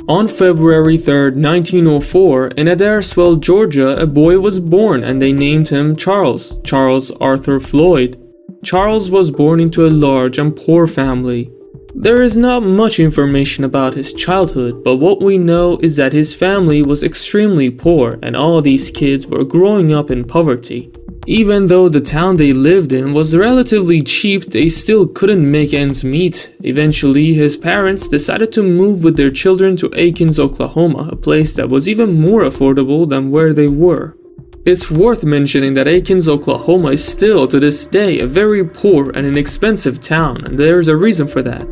On February 3, 1904, in Adairsville, Georgia, a boy was born and they named him Charles Arthur Floyd. Charles was born into a large and poor family. There is not much information about his childhood, but what we know is that his family was extremely poor and all these kids were growing up in poverty. Even though the town they lived in was relatively cheap, they still couldn't make ends meet. Eventually, his parents decided to move with their children to Athens, Oklahoma, a place that was even more affordable than where they were. It's worth mentioning that Athens, Oklahoma is still to this day a very poor and inexpensive town, and there's a reason for that.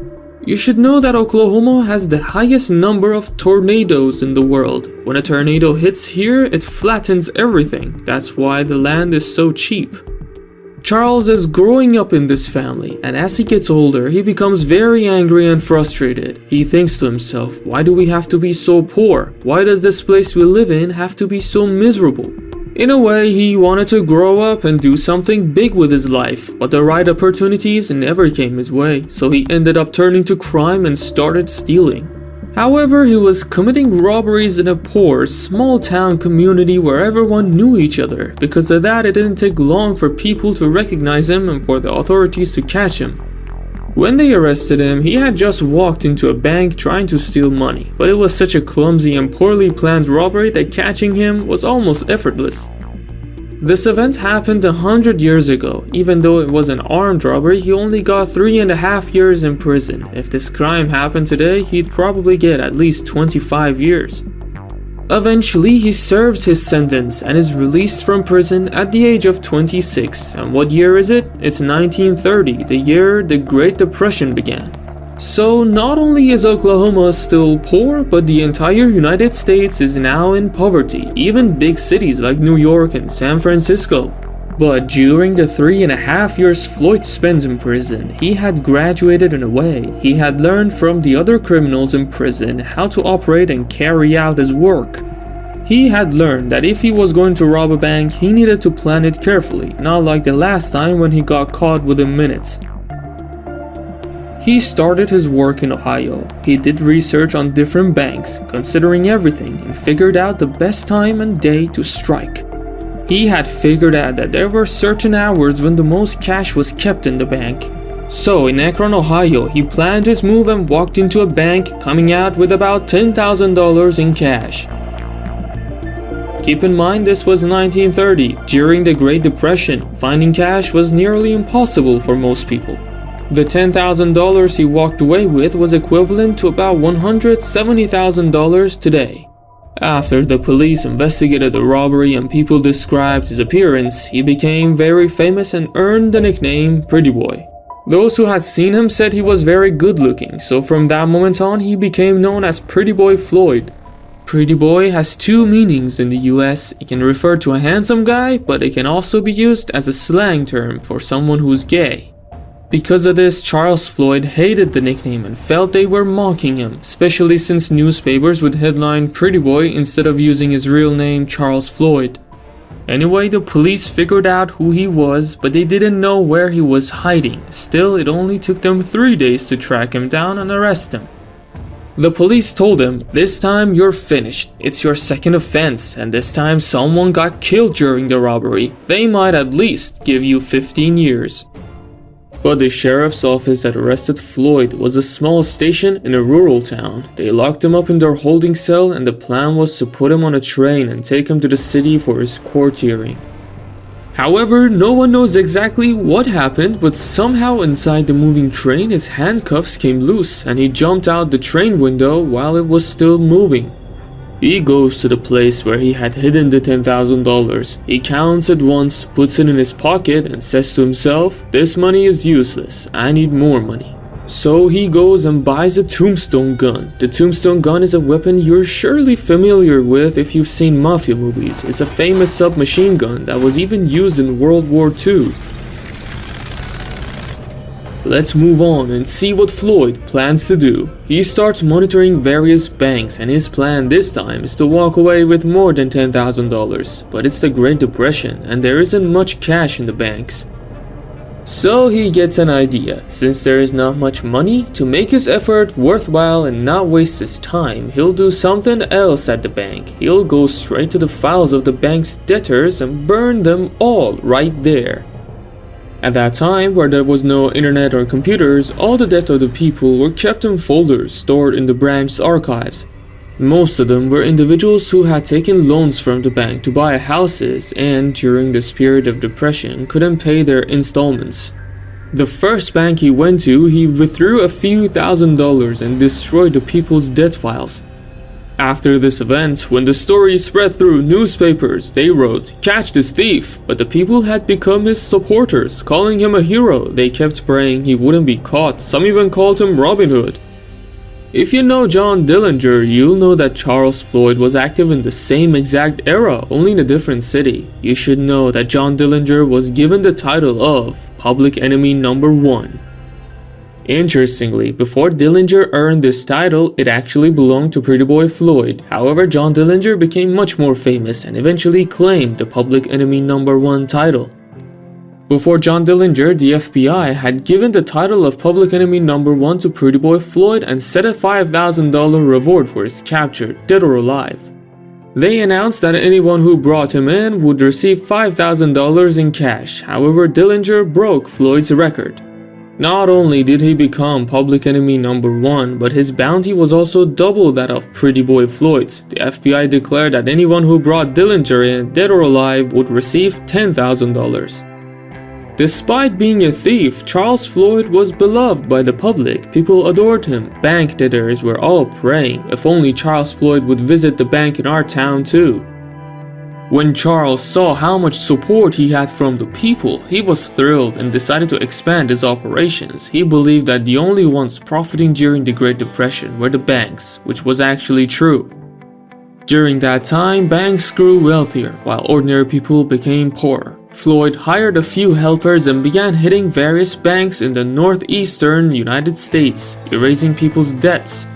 You should know that Oklahoma has the highest number of tornadoes in the world. When a tornado hits here, it flattens everything. That's why the land is so cheap. Charles is growing up in this family, and as he gets older, he becomes very angry and frustrated. He thinks to himself, why do we have to be so poor? Why does this place we live in have to be so miserable? In a way, he wanted to grow up and do something big with his life, but the right opportunities never came his way, so he ended up turning to crime and started stealing. However, he was committing robberies in a poor, small-town community where everyone knew each other. Because of that, it didn't take long for people to recognize him and for the authorities to catch him. When they arrested him, he had just walked into a bank trying to steal money, but it was such a clumsy and poorly planned robbery that catching him was almost effortless. This event happened 100 years ago. Even though it was an armed robbery, he only got 3.5 years in prison. If this crime happened today, he'd probably get at least 25 years. Eventually, he serves his sentence and is released from prison at the age of 26. And what year is it? It's 1930, the year the Great Depression began. So not only is Oklahoma still poor, but the entire United States is now in poverty, even big cities like New York and San Francisco. But during the 3.5 years Floyd spent in prison, he had graduated in a way. He had learned from the other criminals in prison how to operate and carry out his work. He had learned that if he was going to rob a bank, he needed to plan it carefully, not like the last time when he got caught within minutes. He started his work in Ohio. He did research on different banks, considering everything, and figured out the best time and day to strike. He had figured out that there were certain hours when the most cash was kept in the bank. So in Akron, Ohio, he planned his move and walked into a bank, coming out with about $10,000 in cash. Keep in mind this was 1930. During the Great Depression, finding cash was nearly impossible for most people. The $10,000 he walked away with was equivalent to about $170,000 today. After the police investigated the robbery and people described his appearance, he became very famous and earned the nickname Pretty Boy. Those who had seen him said he was very good looking, so from that moment on he became known as Pretty Boy Floyd. Pretty Boy has two meanings in the US. It can refer to a handsome guy, but it can also be used as a slang term for someone who's gay. Because of this, Charles Floyd hated the nickname and felt they were mocking him, especially since newspapers would headline Pretty Boy instead of using his real name Charles Floyd. Anyway, the police figured out who he was, but they didn't know where he was hiding. Still, it only took them 3 days to track him down and arrest him. The police told him, "This time you're finished. It's your second offense, and this time someone got killed during the robbery. They might at least give you 15 years. But the sheriff's office that arrested Floyd was a small station in a rural town. They locked him up in their holding cell, and the plan was to put him on a train and take him to the city for his court hearing. However, no one knows exactly what happened, but somehow inside the moving train his handcuffs came loose and he jumped out the train window while it was still moving. He goes to the place where he had hidden the $10,000. He counts it once, puts it in his pocket, and says to himself, "This money is useless. I need more money." So he goes and buys a tombstone gun. The tombstone gun is a weapon you're surely familiar with if you've seen mafia movies. It's a famous submachine gun that was even used in World War II. Let's move on and see what Floyd plans to do. He starts monitoring various banks, and his plan this time is to walk away with more than $10,000. But it's the Great Depression and there isn't much cash in the banks. So he gets an idea. Since there is not much money, to make his effort worthwhile and not waste his time, he'll do something else at the bank. He'll go straight to the files of the bank's debtors and burn them all right there. At that time, where there was no internet or computers, all the debt of the people were kept in folders stored in the branch's archives. Most of them were individuals who had taken loans from the bank to buy houses and, during this period of depression, couldn't pay their installments. The first bank he went to, he withdrew a few $1,000s and destroyed the people's debt files. After this event, when the story spread through newspapers, they wrote, "Catch this thief," but the people had become his supporters, calling him a hero. They kept praying he wouldn't be caught. Some even called him Robin Hood. If you know John Dillinger, you'll know that Charles Floyd was active in the same exact era, only in a different city. You should know that John Dillinger was given the title of Public Enemy Number 1. Interestingly, before Dillinger earned this title, it actually belonged to Pretty Boy Floyd. However, John Dillinger became much more famous and eventually claimed the Public Enemy Number 1 title. Before John Dillinger, the FBI had given the title of Public Enemy Number 1 to Pretty Boy Floyd and set a $5,000 reward for his capture, dead or alive. They announced that anyone who brought him in would receive $5,000 in cash. However, Dillinger broke Floyd's record. Not only did he become Public Enemy Number 1, but his bounty was also double that of Pretty Boy Floyd's. The FBI declared that anyone who brought Dillinger in, dead or alive, would receive $10,000. Despite being a thief, Charles Floyd was beloved by the public. People adored him. Bank debtors were all praying, if only Charles Floyd would visit the bank in our town too. When Charles saw how much support he had from the people, he was thrilled and decided to expand his operations. He believed that the only ones profiting during the Great Depression were the banks, which was actually true. During that time, banks grew wealthier, while ordinary people became poorer. Floyd hired a few helpers and began hitting various banks in the northeastern United States, erasing people's debts.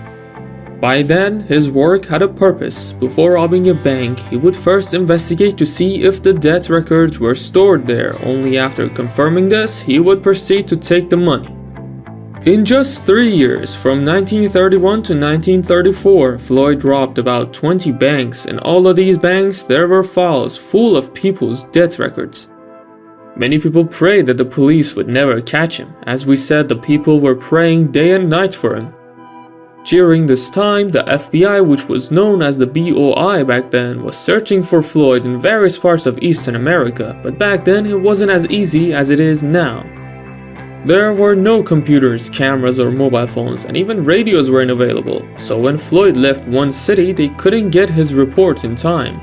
By then, his work had a purpose. Before robbing a bank, he would first investigate to see if the debt records were stored there. Only after confirming this, he would proceed to take the money. In just 3 years, from 1931 to 1934, Floyd robbed about 20 banks. In all of these banks, there were files full of people's debt records. Many people prayed that the police would never catch him. As we said, the people were praying day and night for him. During this time, the FBI, which was known as the BOI back then, was searching for Floyd in various parts of Eastern America, but back then it wasn't as easy as it is now. There were no computers, cameras, or mobile phones, and even radios weren't available, so when Floyd left one city, they couldn't get his reports in time.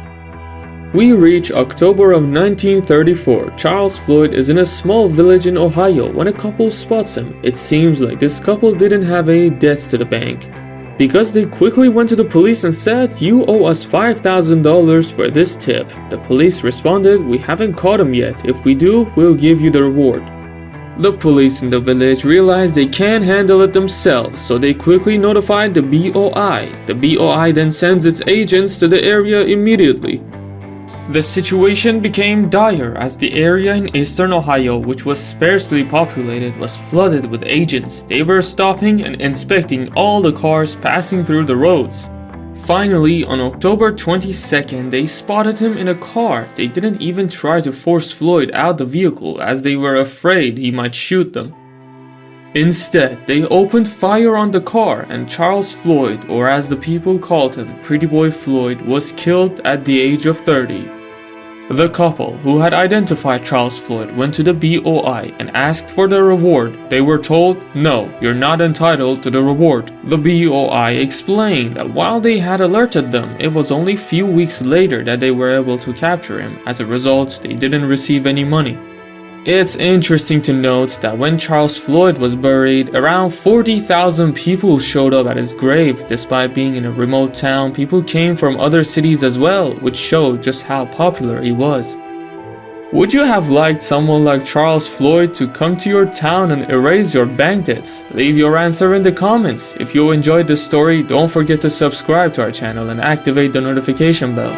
We reach October of 1934. Charles Floyd is in a small village in Ohio when a couple spots him. It seems like this couple didn't have any debts to the bank, because they quickly went to the police and said, "You owe us $5,000 for this tip." The police responded, "We haven't caught him yet. If we do, we'll give you the reward." The police in the village realized they can't handle it themselves, so they quickly notified the BOI. The BOI then sends its agents to the area immediately. The situation became dire as the area in eastern Ohio, which was sparsely populated, was flooded with agents. They were stopping and inspecting all the cars passing through the roads. Finally, on October 22nd, they spotted him in a car. They didn't even try to force Floyd out the vehicle as they were afraid he might shoot them. Instead, they opened fire on the car, and Charles Floyd, or as the people called him, Pretty Boy Floyd, was killed at the age of 30. The couple, who had identified Charles Floyd, went to the BOI and asked for the reward. They were told, "No, you're not entitled to the reward." The BOI explained that while they had alerted them, it was only a few weeks later that they were able to capture him. As a result, they didn't receive any money. It's interesting to note that when Charles Floyd was buried, around 40,000 people showed up at his grave. Despite being in a remote town, people came from other cities as well, which showed just how popular he was. Would you have liked someone like Charles Floyd to come to your town and erase your bank debts? Leave your answer in the comments. If you enjoyed this story, don't forget to subscribe to our channel and activate the notification bell.